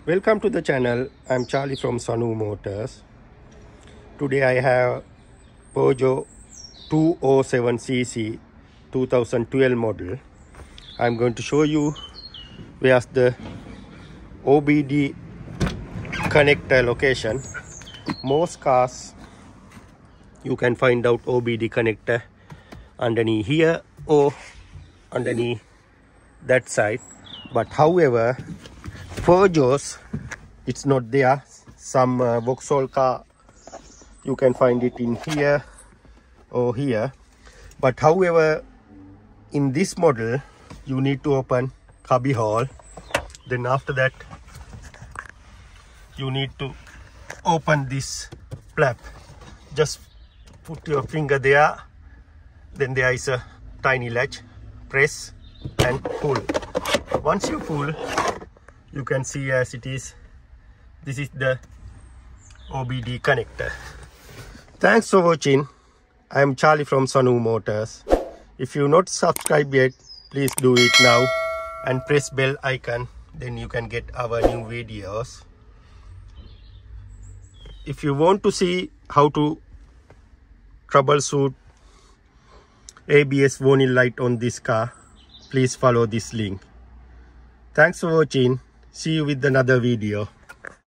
Welcome to the channel. I'm Charlie from Sanu Motors. Today I have Peugeot 207cc 2012 model. I'm going to show you where's the OBD connector location. Most cars you can find out OBD connector underneath here or underneath that side, but however Peugeot's it's not there. Some Vauxhall car you can find it in here or here, but however in this model you need to open cubby hole, then after that you need to open this flap. Just put your finger there, then there is a tiny latch, press and pull. Once you pull, you can see as it is, this is the OBD connector. Thanks for watching. I am Charlie from Sanu Motors. If you not subscribed yet, please do it now and press bell icon, then you can get our new videos. If you want to see how to troubleshoot ABS warning light on this car, please follow this link. Thanks for watching. See you with another video.